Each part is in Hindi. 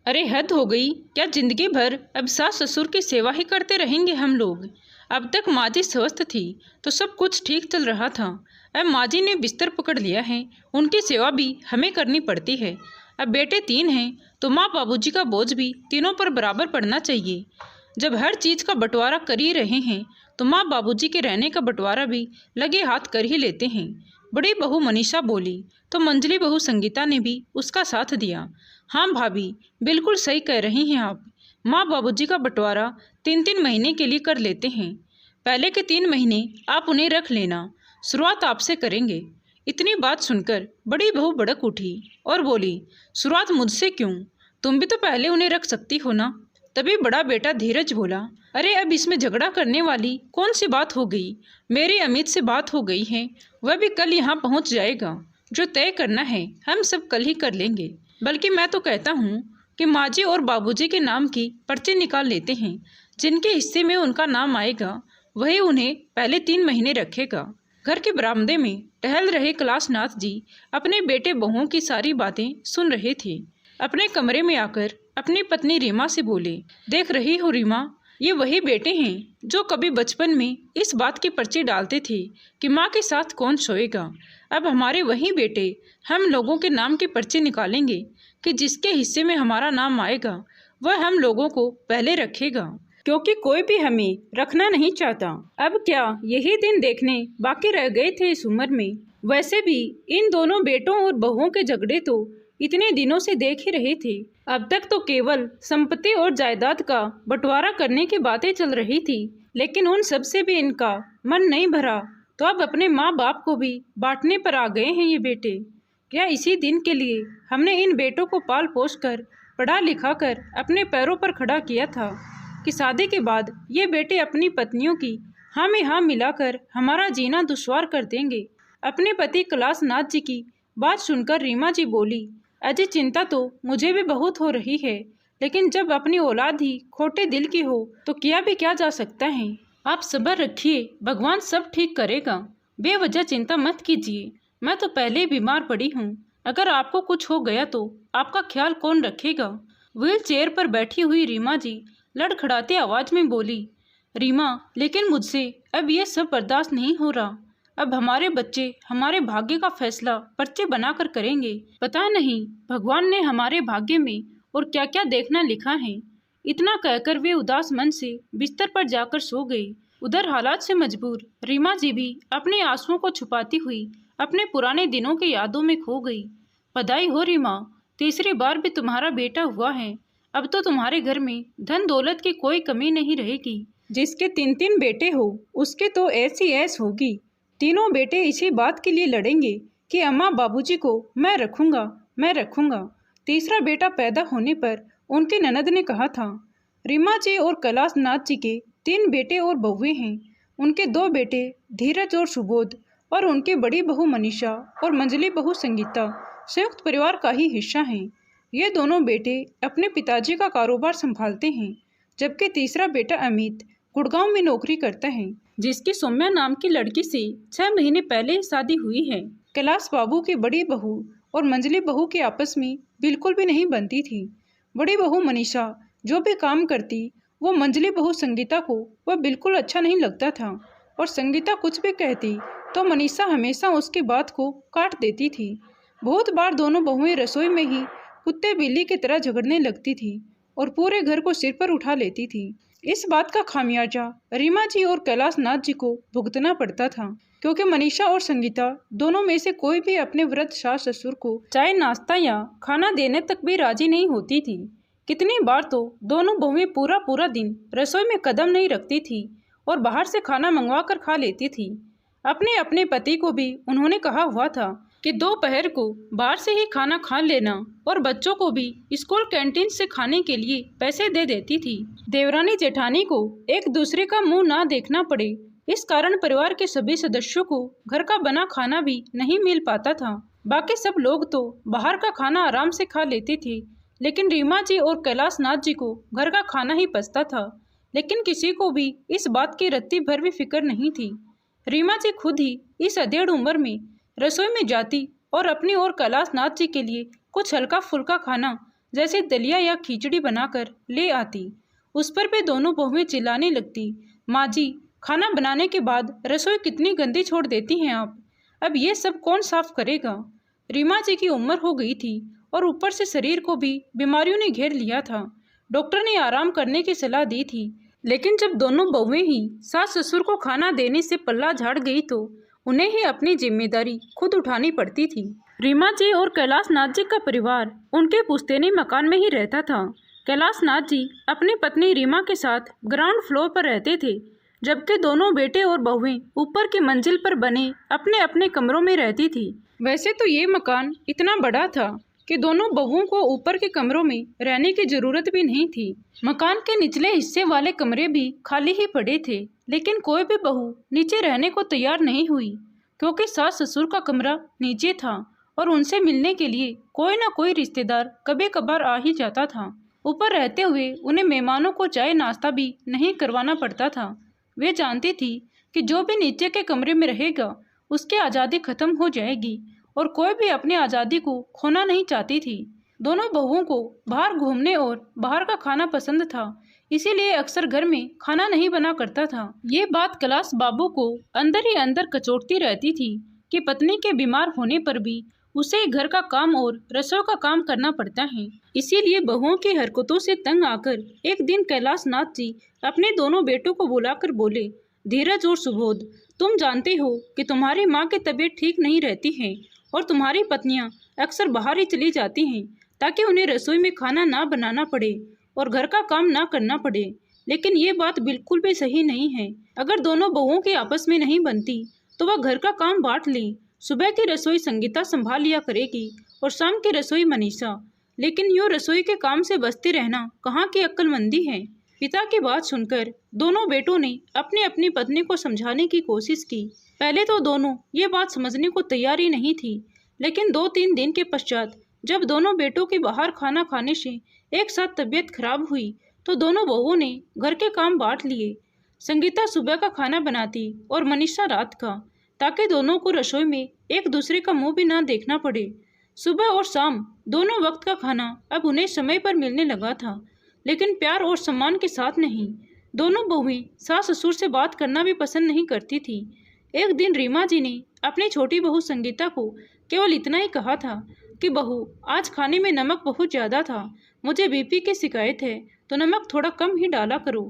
अरे हद हो गई। क्या जिंदगी भर अब सास ससुर की सेवा ही करते रहेंगे हम लोग। अब तक माँ जी स्वस्थ थी तो सब कुछ ठीक चल रहा था। अब माँ जी ने बिस्तर पकड़ लिया है, उनकी सेवा भी हमें करनी पड़ती है। अब बेटे 3 हैं तो माँ बाबूजी का बोझ भी तीनों पर बराबर पड़ना चाहिए। जब हर चीज़ का बंटवारा कर ही रहे हैं तो माँ बाबूजी के रहने का बंटवारा भी लगे हाथ कर ही लेते हैं। बड़ी बहू मनीषा बोली तो मंजली बहू संगीता ने भी उसका साथ दिया। हाँ भाभी, बिल्कुल सही कह रही हैं आप। माँ बाबूजी का बंटवारा 3-3 महीने के लिए कर लेते हैं। पहले के 3 महीने आप उन्हें रख लेना, शुरुआत आपसे करेंगे। इतनी बात सुनकर बड़ी बहू भड़क उठी और बोली, शुरुआत मुझसे क्यों? तुम भी तो पहले उन्हें रख सकती हो ना। तभी बड़ा बेटा धीरज बोला, अरे अब इसमें झगड़ा करने वाली कौन सी बात हो गई। मेरी अमित से बात हो गई है, वह भी कल यहाँ पहुँच जाएगा। जो तय करना है हम सब कल ही कर लेंगे। बल्कि मैं तो कहता हूँ कि माँ जी और बाबूजी के नाम की पर्ची निकाल लेते हैं। जिनके हिस्से में उनका नाम आएगा वही उन्हें पहले 3 महीने रखेगा। घर के बरामदे में टहल रहे कैलाशनाथ जी अपने बेटे बहुओं की सारी बातें सुन रहे थे। अपने कमरे में आकर अपनी पत्नी रीमा से बोले, देख रही हो रीमा, ये वही बेटे हैं जो कभी बचपन में इस बात की पर्ची डालते थे कि माँ के साथ कौन सोएगा। अब हमारे वही बेटे हम लोगों के नाम की पर्ची निकालेंगे कि जिसके हिस्से में हमारा नाम आएगा वह हम लोगों को पहले रखेगा, क्योंकि कोई भी हमें रखना नहीं चाहता। अब क्या यही दिन देखने बाकी रह गए थे इस उम्र में। वैसे भी इन दोनों बेटों और बहुओं के झगड़े तो इतने दिनों से देख ही रहे थे। अब तक तो केवल संपत्ति और जायदाद का बंटवारा करने की बातें चल रही थी, लेकिन उन सब से भी इनका मन नहीं भरा। तो अब अपने माँ बाप को भी बांटने पर आ गए हैं ये बेटे। क्या इसी दिन के लिए हमने इन बेटों को पाल पोस कर पढ़ा लिखा कर अपने पैरों पर खड़ा किया था कि शादी के बाद ये बेटे अपनी पत्नियों की हाँ में हाँ मिलाकर हमारा जीना दुश्वार कर देंगे। अपने पति कैलाशनाथ जी की बात सुनकर रीमा जी बोली, अजय चिंता तो मुझे भी बहुत हो रही है, लेकिन जब अपनी औलाद ही खोटे दिल की हो तो किया भी क्या जा सकता है। आप सब्र रखिए, भगवान सब ठीक करेगा। बेवजह चिंता मत कीजिए, मैं तो पहले ही बीमार पड़ी हूँ। अगर आपको कुछ हो गया तो आपका ख्याल कौन रखेगा। व्हील चेयर पर बैठी हुई रीमा जी लड़खड़ाती आवाज में बोली, रीमा, लेकिन मुझसे अब ये सब बर्दाश्त नहीं हो रहा। अब हमारे बच्चे हमारे भाग्य का फैसला पर्चे बनाकर करेंगे। पता नहीं भगवान ने हमारे भाग्य में और क्या क्या देखना लिखा है। इतना कहकर वे उदास मन से बिस्तर पर जाकर सो गई। उधर हालात से मजबूर रीमा जी भी अपने आंसुओं को छुपाती हुई अपने पुराने दिनों की यादों में खो गई। बधाई हो रीमा, तीसरी बार भी तुम्हारा बेटा हुआ है। अब तो तुम्हारे घर में धन दौलत की कोई कमी नहीं रहेगी। जिसके 3-3 बेटे हो उसके तो ऐसी ऐस होगी। तीनों बेटे इसी बात के लिए लड़ेंगे कि अम्मा बाबूजी को मैं रखूंगा, मैं रखूंगा। तीसरा बेटा पैदा होने पर उनकी ननद ने कहा था, रीमा जी और कैलाशनाथ जी के 3 बेटे और बहुएं हैं। उनके 2 बेटे धीरज और सुबोध और उनकी बड़ी बहू मनीषा और मंजली बहू संगीता संयुक्त परिवार का ही हिस्सा हैं। ये दोनों बेटे अपने पिताजी का कारोबार संभालते हैं, जबकि तीसरा बेटा अमित गुड़गांव में नौकरी करता है, जिसकी सौम्या नाम की लड़की से 6 महीने पहले ही शादी हुई है। कैलाश बाबू की बड़ी बहू और मंजली बहू की आपस में बिल्कुल भी नहीं बनती थी। बड़ी बहू मनीषा जो भी काम करती वो मंजली बहू संगीता को वह बिल्कुल अच्छा नहीं लगता था, और संगीता कुछ भी कहती तो मनीषा हमेशा उसकी बात को काट देती थी। बहुत बार दोनों बहुएं रसोई में ही कुत्ते बिल्ली की तरह झगड़ने लगती थी और पूरे घर को सिर पर उठा लेती थी। इस बात का खामियाजा रीमा जी और कैलाशनाथ जी को भुगतना पड़ता था, क्योंकि मनीषा और संगीता दोनों में से कोई भी अपने वृद्ध सास ससुर को चाय नाश्ता या खाना देने तक भी राजी नहीं होती थी। कितनी बार तो दोनों बहुएं पूरा पूरा दिन रसोई में कदम नहीं रखती थी और बाहर से खाना मंगवा कर खा लेती थी। अपने अपने पति को भी उन्होंने कहा हुआ था कि दोपहर को बाहर से ही खाना खा लेना और बच्चों को भी स्कूल कैंटीन से खाने के लिए पैसे दे देती थी। देवरानी जेठानी को एक दूसरे का मुंह ना देखना पड़े, इस कारण परिवार के सभी सदस्यों को घर का बना खाना भी नहीं मिल पाता था। बाकी सब लोग तो बाहर का खाना आराम से खा लेते थे, लेकिन रीमा जी और कैलाशनाथ जी को घर का खाना ही पचता था। लेकिन किसी को भी इस बात की रत्ती भर भी फिक्र नहीं थी। रीमा जी खुद ही इस अधेड़ उम्र में रसोई में जाती और अपनी और कैलाशनाथ जी के लिए कुछ हल्का फुल्का खाना जैसे दलिया या खिचड़ी बनाकर ले आती। उस पर भी दोनों बहुएं चिल्लाने लगती, माँ जी, खाना बनाने के बाद रसोई कितनी गंदी छोड़ देती हैं आप, अब ये सब कौन साफ करेगा। रीमा जी की उम्र हो गई थी और ऊपर से शरीर को भी बीमारियों ने घेर लिया था। डॉक्टर ने आराम करने की सलाह दी थी, लेकिन जब दोनों बहुएं ही सास ससुर को खाना देने से पल्ला झाड़ गई तो उन्हें ही अपनी जिम्मेदारी खुद उठानी पड़ती थी। रीमा जी और कैलाश नाथ जी का परिवार उनके पुश्तैनी मकान में ही रहता था। कैलाश नाथ जी अपनी पत्नी रीमा के साथ ग्राउंड फ्लोर पर रहते थे, जबकि दोनों बेटे और बहुएं ऊपर की मंजिल पर बने अपने अपने कमरों में रहती थी। वैसे तो ये मकान इतना बड़ा था कि दोनों बहुओं को ऊपर के कमरों में रहने की जरूरत भी नहीं थी। मकान के निचले हिस्से वाले कमरे भी खाली ही पड़े थे, लेकिन कोई भी बहू नीचे रहने को तैयार नहीं हुई, क्योंकि सास ससुर का कमरा नीचे था और उनसे मिलने के लिए कोई ना कोई रिश्तेदार कभी कभार आ ही जाता था। ऊपर रहते हुए उन्हें मेहमानों को चाय नाश्ता भी नहीं करवाना पड़ता था। वे जानती थी कि जो भी नीचे के कमरे में रहेगा उसकी आज़ादी खत्म हो जाएगी और कोई भी अपनी आज़ादी को खोना नहीं चाहती थी। दोनों बहुओं को बाहर घूमने और बाहर का खाना पसंद था, इसीलिए अक्सर घर में खाना नहीं बना करता था। ये बात कैलाश बाबू को अंदर ही अंदर कचोटती रहती थी कि पत्नी के बीमार होने पर भी उसे घर का काम और रसोई का काम करना पड़ता है। इसीलिए बहुओं की हरकतों से तंग आकर एक दिन कैलाश नाथ जी अपने दोनों बेटों को बुलाकर बोले, धीरज और सुबोध, तुम जानते हो कि तुम्हारी माँ की तबीयत ठीक नहीं रहती है और तुम्हारी पत्नियां अक्सर बाहर ही चली जाती हैं ताकि उन्हें रसोई में खाना ना बनाना पड़े और घर का काम ना करना पड़े। लेकिन ये बात बिल्कुल भी सही नहीं है। अगर दोनों बहुओं की आपस में नहीं बनती तो वह घर का काम बांट ले। सुबह की रसोई संगीता संभाल लिया करेगी और शाम की रसोई मनीषा। लेकिन यूँ रसोई के काम से बचते रहना कहाँ की अक्लमंदी है। पिता की बात सुनकर दोनों बेटों ने अपनी अपनी पत्नी को समझाने की कोशिश की। पहले तो दोनों ये बात समझने को तैयार ही नहीं थी, लेकिन 2-3 दिन के पश्चात जब दोनों बेटों की बाहर खाना खाने से एक साथ तबीयत खराब हुई तो दोनों बहुओं ने घर के काम बांट लिए। संगीता सुबह का खाना बनाती और मनीषा रात का, ताकि दोनों को रसोई में एक दूसरे का मुंह भी ना देखना पड़े। सुबह और शाम दोनों वक्त का खाना अब उन्हें समय पर मिलने लगा था, लेकिन प्यार और सम्मान के साथ नहीं। दोनों बहुएं सास ससुर से बात करना भी पसंद नहीं करती थी। एक दिन रीमा जी ने अपनी छोटी बहू संगीता को केवल इतना ही कहा था कि बहू, आज खाने में नमक बहुत ज़्यादा था, मुझे बीपी की शिकायत है तो नमक थोड़ा कम ही डाला करो।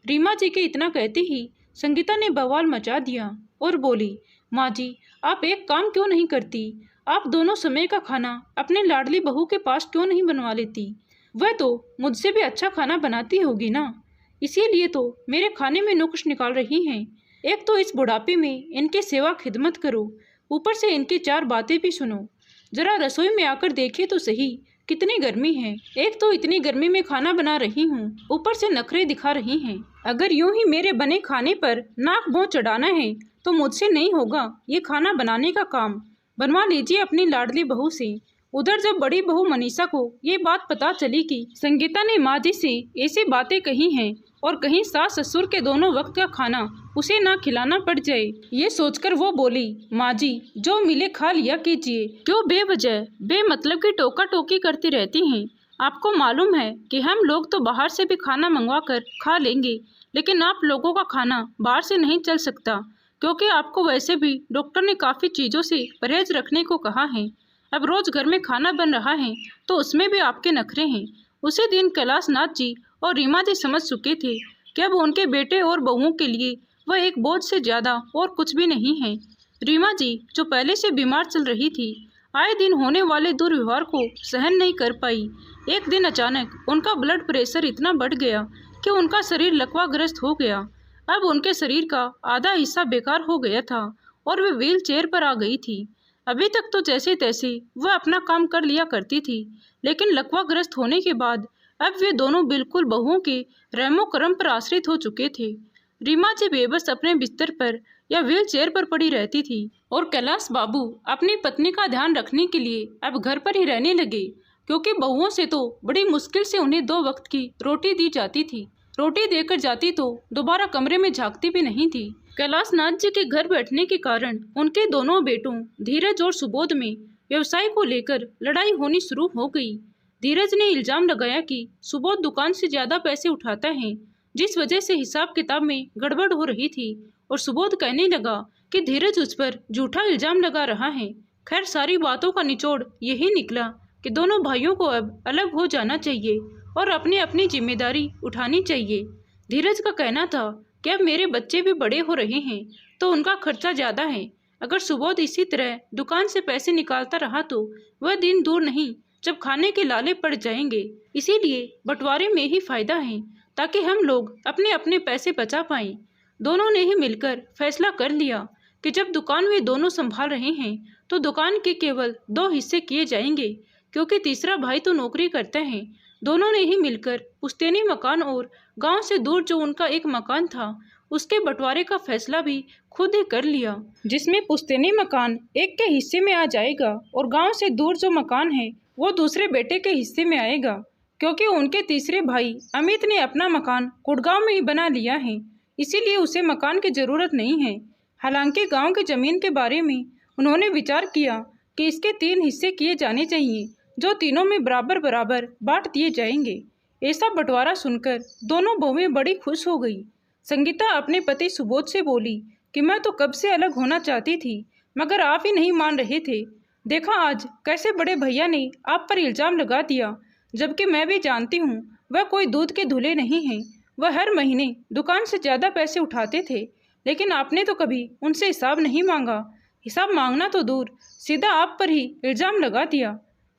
रीमा जी के इतना कहते ही संगीता ने बवाल मचा दिया और बोली, माँ जी, आप एक काम क्यों नहीं करती? आप दोनों समय का खाना अपने लाडली बहू के पास क्यों नहीं बनवा लेती? वह तो मुझसे भी अच्छा खाना बनाती होगी ना, इसीलिए तो मेरे खाने में नुक्स निकाल रही हैं। एक तो इस बुढ़ापे में इनकी सेवा खिदमत करो, ऊपर से इनकी 4 बातें भी सुनो। जरा रसोई में आकर देखे तो सही कितनी गर्मी है। एक तो इतनी गर्मी में खाना बना रही हूँ, ऊपर से नखरे दिखा रही हैं। अगर यूं ही मेरे बने खाने पर नाक भौं चढ़ाना है तो मुझसे नहीं होगा ये खाना बनाने का काम। बनवा लीजिए अपनी लाडली बहू से। उधर जब बड़ी बहू मनीषा को ये बात पता चली कि संगीता ने माँ जी से ऐसी बातें कही हैं और कहीं सास ससुर के दोनों वक्त का खाना उसे ना खिलाना पड़ जाए, ये सोचकर वो बोली, माँ जी, जो मिले खा लिया कीजिए, क्यों बेवजह बेमतलब की टोका टोकी करती रहती हैं। आपको मालूम है कि हम लोग तो बाहर से भी खाना मंगवा कर खा लेंगे, लेकिन आप लोगों का खाना बाहर से नहीं चल सकता, क्योंकि आपको वैसे भी डॉक्टर ने काफ़ी चीज़ों से परहेज रखने को कहा है। अब रोज़ घर में खाना बन रहा है तो उसमें भी आपके नखरे हैं। उसी दिन कैलाश नाथ जी और रीमा जी समझ चुके थे कि अब उनके बेटे और बहुओं के लिए वह एक बोझ से ज़्यादा और कुछ भी नहीं है। रीमा जी, जो पहले से बीमार चल रही थी, आए दिन होने वाले दुर्व्यवहार को सहन नहीं कर पाई। एक दिन अचानक उनका ब्लड प्रेशर इतना बढ़ गया कि उनका शरीर लकवाग्रस्त हो गया। अब उनके शरीर का आधा हिस्सा बेकार हो गया था और वे व्हील चेयर पर आ गई थी। अभी तक तो जैसे तैसे वह अपना काम कर लिया करती थी, लेकिन लकवाग्रस्त होने के बाद अब वे दोनों बिल्कुल बहुओं के रहमो करम पर आश्रित हो चुके थे। रीमा जी बेबस अपने बिस्तर पर या व्हील चेयर पर पड़ी रहती थी और कैलाश बाबू अपनी पत्नी का ध्यान रखने के लिए अब घर पर ही रहने लगे, क्योंकि बहुओं से तो बड़ी मुश्किल से उन्हें 2 वक्त की रोटी दी जाती थी। रोटी देकर जाती तो दोबारा कमरे में झांकती भी नहीं थी। कैलाश नाथ जी के घर बैठने के कारण उनके दोनों बेटों धीरज और सुबोध में व्यवसाय को लेकर लड़ाई होनी शुरू हो गई। धीरज ने इल्जाम लगाया कि सुबोध दुकान से ज्यादा पैसे उठाता है, जिस वजह से हिसाब किताब में गड़बड़ हो रही थी। और सुबोध कहने लगा कि धीरज उस पर झूठा इल्जाम लगा रहा है। खैर, सारी बातों का निचोड़ यही निकला कि दोनों भाइयों को अब अलग हो जाना चाहिए और अपनी अपनी जिम्मेदारी उठानी चाहिए। धीरज का कहना था कि अब मेरे बच्चे भी बड़े हो रहे हैं तो उनका खर्चा ज़्यादा है। अगर सुबोध इसी तरह दुकान से पैसे निकालता रहा तो वह दिन दूर नहीं जब खाने के लाले पड़ जाएंगे। इसीलिए बंटवारे में ही फायदा है ताकि हम लोग अपने अपने पैसे बचा पाएं। दोनों ने ही मिलकर फैसला कर लिया कि जब दुकान वे दोनों संभाल रहे हैं तो दुकान के केवल 2 हिस्से किए जाएंगे, क्योंकि तीसरा भाई तो नौकरी करता है। दोनों ने ही मिलकर पुश्तैनी मकान और गांव से दूर जो उनका एक मकान था उसके बंटवारे का फैसला भी खुद ही कर लिया, जिसमें पुश्तैनी मकान एक के हिस्से में आ जाएगा और गांव से दूर जो मकान है वो दूसरे बेटे के हिस्से में आएगा, क्योंकि उनके तीसरे भाई अमित ने अपना मकान कुड़गांव में ही बना लिया है, इसीलिए उसे मकान की जरूरत नहीं है। हालांकि गांव की जमीन के बारे में उन्होंने विचार किया कि इसके 3 हिस्से किए जाने चाहिए, जो तीनों में बराबर बराबर बांट दिए जाएंगे। ऐसा बंटवारा सुनकर दोनों बहुएं बड़ी खुश हो गई। संगीता अपने पति सुबोध से बोली कि मैं तो कब से अलग होना चाहती थी, मगर आप ही नहीं मान रहे थे। देखा आज कैसे बड़े भैया ने आप पर इल्जाम लगा दिया, जबकि मैं भी जानती हूँ वह कोई दूध के धुले नहीं हैं। वह हर महीने दुकान से ज़्यादा पैसे उठाते थे, लेकिन आपने तो कभी उनसे हिसाब नहीं मांगा। हिसाब मांगना तो दूर, सीधा आप पर ही इल्ज़ाम लगा दिया।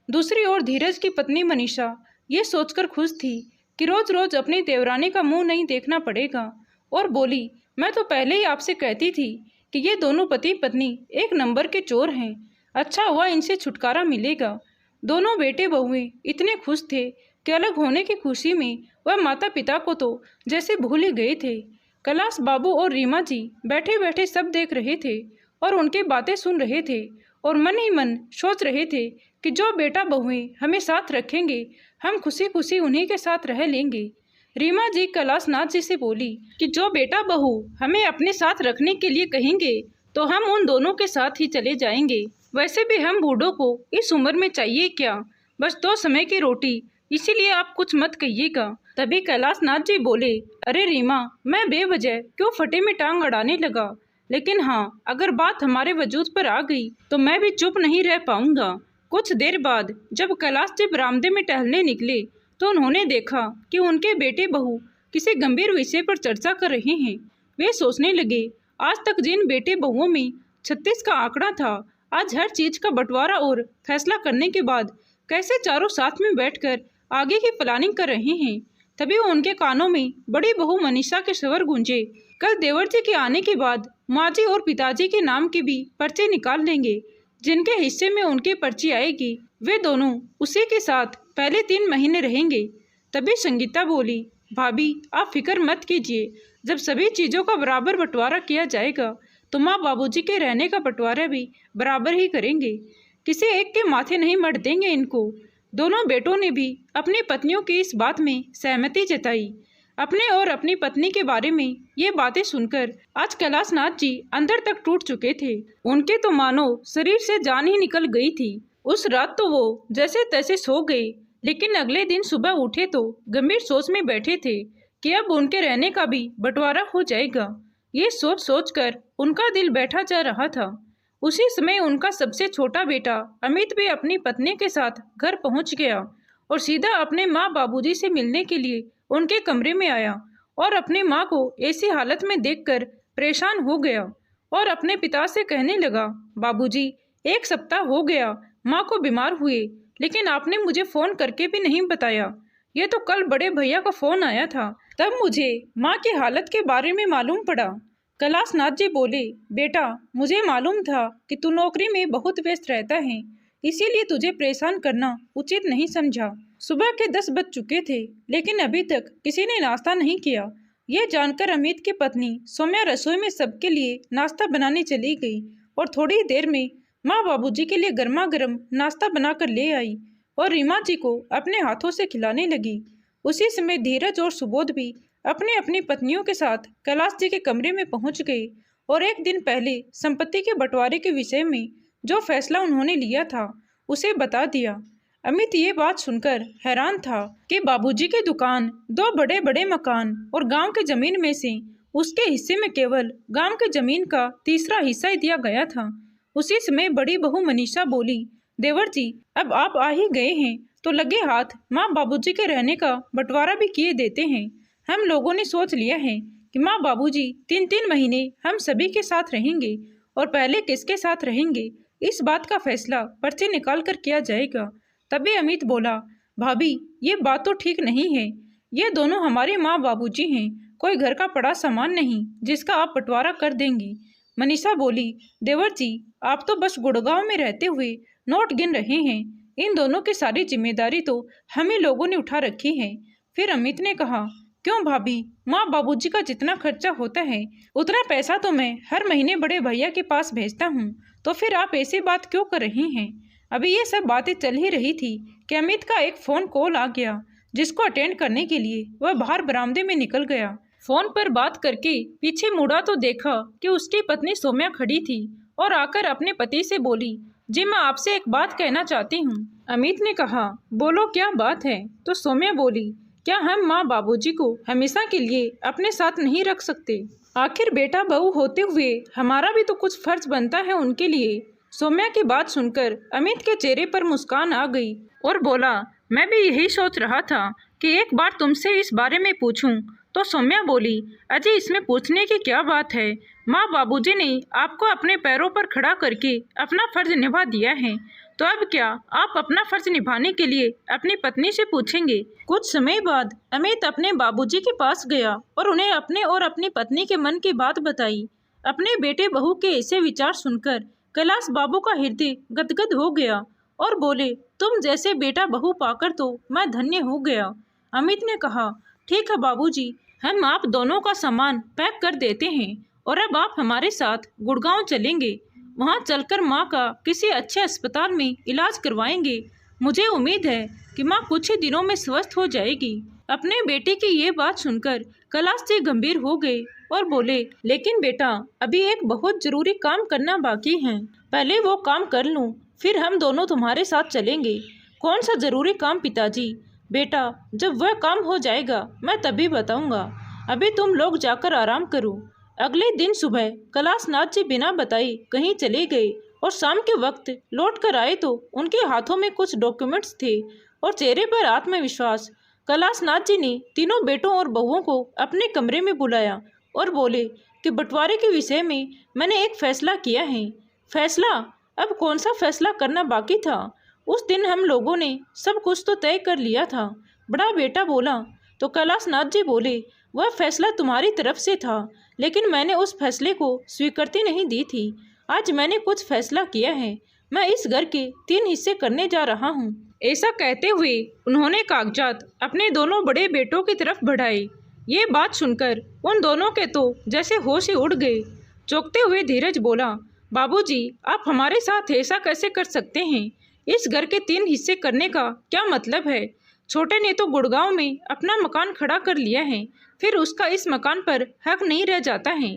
दूसरी ओर धीरज की पत्नी मनीषा ये सोचकर खुश थी कि रोज रोज अपनी देवरानी का मुंह नहीं देखना पड़ेगा, और बोली, मैं तो पहले ही आपसे कहती थी कि ये दोनों पति पत्नी एक नंबर के चोर हैं। अच्छा हुआ इनसे छुटकारा मिलेगा। दोनों बेटे बहुएं इतने खुश थे कि अलग होने की खुशी में वह माता पिता को तो जैसे भूल ही गए थे। कैलाश बाबू और रीमा जी बैठे बैठे सब देख रहे थे और उनकी बातें सुन रहे थे और मन ही मन सोच रहे थे कि जो बेटा बहुएं हमें साथ रखेंगे हम खुशी खुशी उन्हीं के साथ रह लेंगे। रीमा जी कैलाश नाथ जी से बोली कि जो बेटा बहू हमें अपने साथ रखने के लिए कहेंगे तो हम उन दोनों के साथ ही चले जाएंगे। वैसे भी हम बूढ़ों को इस उम्र में चाहिए क्या, बस 2 समय की रोटी, इसीलिए आप कुछ मत कहिएगा। तभी कैलाश नाथ जी बोले, अरे रीमा, मैं बेवजह क्यों फटे में टांग अड़ाने लगा, लेकिन हाँ, अगर बात हमारे वजूद पर आ गई तो मैं भी चुप नहीं रह पाऊंगा। कुछ देर बाद जब कैलाश जी बरामदे में टहलने निकले तो उन्होंने देखा कि उनके बेटे बहू किसी गंभीर विषय पर चर्चा कर रहे हैं। वे सोचने लगे, आज तक जिन बेटे बहुओं में 36 का आंकड़ा था, आज हर चीज का बंटवारा और फैसला करने के बाद कैसे चारों साथ में बैठकर आगे की प्लानिंग कर रहे हैं। तभी उनके कानों में बड़ी बहू मनीषा के स्वर गूंजे, कल देवर जी के आने के बाद माँ जी और पिताजी के नाम के भी पर्चे निकाल लेंगे। जिनके हिस्से में उनकी पर्ची आएगी वे दोनों उसी के साथ पहले 3 महीने रहेंगे। तभी संगीता बोली, भाभी आप फिक्र मत कीजिए, जब सभी चीज़ों का बराबर बंटवारा किया जाएगा तो माँ बाबूजी के रहने का बंटवारा भी बराबर ही करेंगे, किसी एक के माथे नहीं मढ़ देंगे इनको। दोनों बेटों ने भी अपनी पत्नियों की इस बात में सहमति जताई। अपने और अपनी पत्नी के बारे में ये बातें सुनकर आज कैलाश नाथ जी अंदर तक टूट चुके थे। उनके तो मानो शरीर से जान ही निकल गई थी। उस रात तो वो जैसे तैसे सो गए, लेकिन अगले दिन सुबह उठे तो गंभीर सोच में बैठे थे कि अब उनके रहने का भी बंटवारा हो जाएगा। ये सोच सोचकर उनका दिल बैठा जा रहा था। उसी समय उनका सबसे छोटा बेटा अमित भी अपनी पत्नी के साथ घर पहुंच गया और सीधा अपने माँ बाबूजी से मिलने के लिए उनके कमरे में आया और अपनी माँ को ऐसी हालत में देखकर परेशान हो गया और अपने पिता से कहने लगा, बाबूजी 1 सप्ताह हो गया माँ को बीमार हुए, लेकिन आपने मुझे फ़ोन करके भी नहीं बताया। ये तो कल बड़े भैया का फ़ोन आया था, तब मुझे माँ की हालत के बारे में मालूम पड़ा। कैलाश नाथ जी बोले, बेटा मुझे मालूम था कि तू नौकरी में बहुत व्यस्त रहता है, इसीलिए तुझे परेशान करना उचित नहीं समझा। सुबह के 10 बज चुके थे, लेकिन अभी तक किसी ने नाश्ता नहीं किया। यह जानकर अमित की पत्नी सौम्या रसोई में सबके लिए नाश्ता बनाने चली गई और थोड़ी देर में माँ बाबूजी के लिए गर्मा गर्म नाश्ता बनाकर ले आई और रीमा जी को अपने हाथों से खिलाने लगी। उसी समय धीरज और सुबोध भी अपनी अपनी पत्नियों के साथ कैलाश जी के कमरे में पहुंच गए और एक दिन पहले संपत्ति के बंटवारे के विषय में जो फैसला उन्होंने लिया था उसे बता दिया। अमित ये बात सुनकर हैरान था कि बाबूजी की दुकान, दो बड़े बड़े मकान और गांव के जमीन में से उसके हिस्से में केवल गांव के जमीन का तीसरा हिस्सा ही दिया गया था। उसी समय बड़ी बहू मनीषा बोली, देवर जी, अब आप आ ही गए हैं तो लगे हाथ माँ बाबूजी के रहने का बंटवारा भी किए देते हैं। हम लोगों ने सोच लिया है कि माँ बाबूजी 3-3 महीने हम सभी के साथ रहेंगे और पहले किसके साथ रहेंगे इस बात का फैसला पर्ची निकाल कर किया जाएगा। तभी अमित बोला, भाभी ये बात तो ठीक नहीं है, ये दोनों हमारे माँ बाबूजी हैं, कोई घर का बड़ा सामान नहीं जिसका आप बंटवारा कर देंगी। मनीषा बोली, देवर जी, आप तो बस गुड़गांव में रहते हुए नोट गिन रहे हैं, इन दोनों की सारी जिम्मेदारी तो हम ही लोगों ने उठा रखी है। फिर अमित ने कहा, क्यों भाभी, माँ बाबूजी का जितना खर्चा होता है उतना पैसा तो मैं हर महीने बड़े भैया के पास भेजता हूँ, तो फिर आप ऐसी बात क्यों कर रही हैं। अभी ये सब बातें चल ही रही थी कि अमित का एक फ़ोन कॉल आ गया, जिसको अटेंड करने के लिए वह बाहर बरामदे में निकल गया। फ़ोन पर बात करके पीछे मुड़ा तो देखा कि उसकी पत्नी सौम्या खड़ी थी और आकर अपने पति से बोली, जी मैं आपसे एक बात कहना चाहती हूँ। अमित ने कहा, बोलो क्या बात है। तो सौम्या बोली, क्या हम माँ बाबूजी को हमेशा के लिए अपने साथ नहीं रख सकते? आखिर बेटा बहू होते हुए हमारा भी तो कुछ फर्ज बनता है उनके लिए। सौम्या की बात सुनकर अमित के चेहरे पर मुस्कान आ गई और बोला, मैं भी यही सोच रहा था कि एक बार तुमसे इस बारे में पूछूं। तो सौम्या बोली, अजय इसमें पूछने की क्या बात है, माँ बाबूजी ने आपको अपने पैरों पर खड़ा करके अपना फर्ज निभा दिया है, तो अब क्या आप अपना फर्ज निभाने के लिए अपनी पत्नी से पूछेंगे। कुछ समय बाद अमित अपने बाबूजी के पास गया और उन्हें अपने और अपनी पत्नी के मन की बात बताई। अपने बेटे बहू के ऐसे विचार सुनकर कैलाश बाबू का हृदय गदगद हो गया और बोले, तुम जैसे बेटा बहू पाकर तो मैं धन्य हो गया। अमित ने कहा, ठीक है बाबूजी, हम आप दोनों का सामान पैक कर देते हैं और अब आप हमारे साथ गुड़गांव चलेंगे। वहां चलकर माँ का किसी अच्छे अस्पताल में इलाज करवाएंगे। मुझे उम्मीद है कि माँ कुछ ही दिनों में स्वस्थ हो जाएगी। अपने बेटे की ये बात सुनकर कैलाश जी गंभीर हो गए और बोले, लेकिन बेटा, अभी एक बहुत जरूरी काम करना बाकी है, पहले वो काम कर लूं, फिर हम दोनों तुम्हारे साथ चलेंगे। कौन सा जरूरी काम पिताजी? बेटा, जब वह काम हो जाएगा मैं तभी बताऊंगा, अभी तुम लोग जाकर आराम करो। अगले दिन सुबह कैलाश नाथ जी बिना बताए कहीं चले गए और शाम के वक्त लौट कर आए तो उनके हाथों में कुछ डॉक्यूमेंट्स थे और चेहरे पर आत्मविश्वास। कैलाश नाथ जी ने तीनों बेटों और बहुओं को अपने कमरे में बुलाया और बोले कि बंटवारे के विषय में मैंने एक फैसला किया है। फैसला? अब कौन सा फैसला करना बाकी था? उस दिन हम लोगों ने सब कुछ तो तय कर लिया था, बड़ा बेटा बोला। तो कैलाश नाथ जी बोले, वह फैसला तुम्हारी तरफ से था, लेकिन मैंने उस फैसले को स्वीकृति नहीं दी थी। आज मैंने कुछ फैसला किया है, मैं इस घर के 3 हिस्से करने जा रहा हूँ। ऐसा कहते हुए उन्होंने कागजात अपने दोनों बड़े बेटों की तरफ बढ़ाए। ये बात सुनकर उन दोनों के तो जैसे होश ही उड़ गए। चौंकते हुए धीरज बोला, बाबूजी, आप हमारे साथ ऐसा कैसे कर सकते हैं? इस घर के 3 हिस्से करने का क्या मतलब है? छोटे ने तो गुड़गांव में अपना मकान खड़ा कर लिया है, फिर उसका इस मकान पर हक नहीं रह जाता है।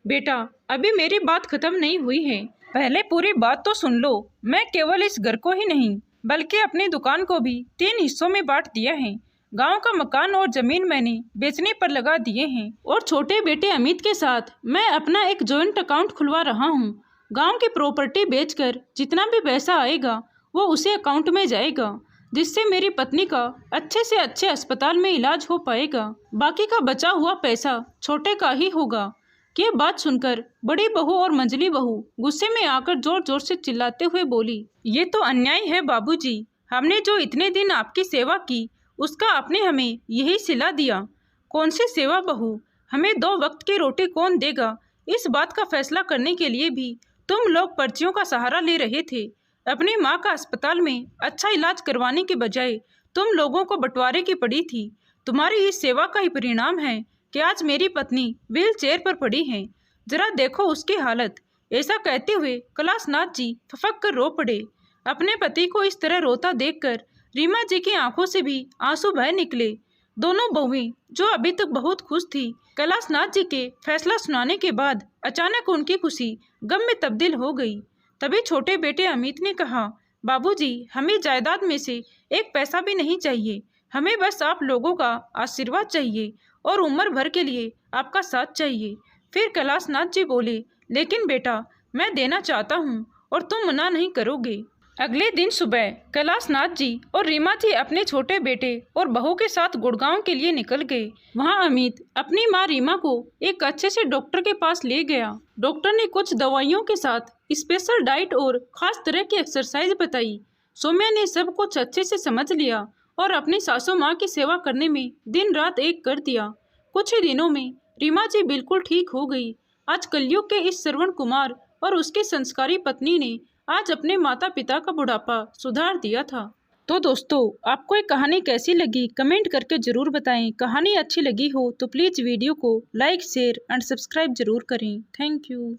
बेटा, अभी मेरी बात खत्म नहीं हुई है, पहले पूरी बात तो सुन लो। मैं केवल इस घर को ही नहीं बल्कि अपनी दुकान को भी 3 हिस्सों में बांट दिया है। गांव का मकान और जमीन मैंने बेचने पर लगा दिए हैं और छोटे बेटे अमित के साथ मैं अपना एक जॉइंट अकाउंट खुलवा रहा हूँ। गांव की प्रॉपर्टी बेचकर जितना भी पैसा आएगा वो उसी अकाउंट में जाएगा, जिससे मेरी पत्नी का अच्छे से अच्छे अस्पताल में इलाज हो पाएगा। बाकी का बचा हुआ पैसा छोटे का ही होगा। ये बात सुनकर बड़ी बहू और मंझली बहू गुस्से में आकर जोर जोर से चिल्लाते हुए बोली, ये तो अन्याय है बाबूजी, हमने जो इतने दिन आपकी सेवा की उसका आपने हमें यही सिला दिया। कौन सी सेवा बहू, हमें 2 वक्त की रोटी कौन देगा? इस बात का फैसला करने के लिए भी तुम लोग पर्चियों का सहारा ले रहे थे। अपनी माँ का अस्पताल में अच्छा इलाज करवाने के बजाय तुम लोगों को बंटवारे की पड़ी थी। तुम्हारी इस सेवा का ही परिणाम है कि आज मेरी पत्नी व्हील चेयर पर पड़ी है, जरा देखो उसकी हालत। ऐसा कहते हुए कैलाश नाथ जी फफक कर रो पड़े। अपने पति को इस तरह रोता देखकर रीमा जी की आंखों से भी आंसू बह निकले। दोनों बहुएं जो अभी तक बहुत खुश थी, कैलाश नाथ जी के फैसला सुनाने के बाद अचानक उनकी खुशी गम में तब्दील हो गई। तभी छोटे बेटे अमित ने कहा, बाबूजी, हमें जायदाद में से एक पैसा भी नहीं चाहिए। हमें बस आप लोगों का आशीर्वाद चाहिए और उम्र भर के लिए आपका साथ चाहिए। फिर कैलाशनाथ जी बोले, लेकिन बेटा, मैं देना चाहता हूँ और तुम मना नहीं करोगे। अगले दिन सुबह कैलाशनाथ जी और रीमा जी अपने छोटे बेटे और बहू के साथ गुड़गांव के लिए निकल गए। वहाँ अमित अपनी माँ रीमा को एक अच्छे से डॉक्टर के पास ले गया। डॉक्टर ने कुछ दवाइयों के साथ स्पेशल डाइट और खास तरह की एक्सरसाइज बताई। सौम्या ने सब कुछ अच्छे से समझ लिया और अपनी सासू माँ की सेवा करने में दिन रात एक कर दिया। कुछ ही दिनों में रीमा जी बिल्कुल ठीक हो गई। आज कलयुग के इस श्रवण कुमार और उसकी संस्कारी पत्नी ने आज अपने माता पिता का बुढ़ापा सुधार दिया था। तो दोस्तों, आपको ये कहानी कैसी लगी कमेंट करके जरूर बताएं। कहानी अच्छी लगी हो तो प्लीज़ वीडियो को लाइक शेयर एंड सब्सक्राइब जरूर करें। Thank you.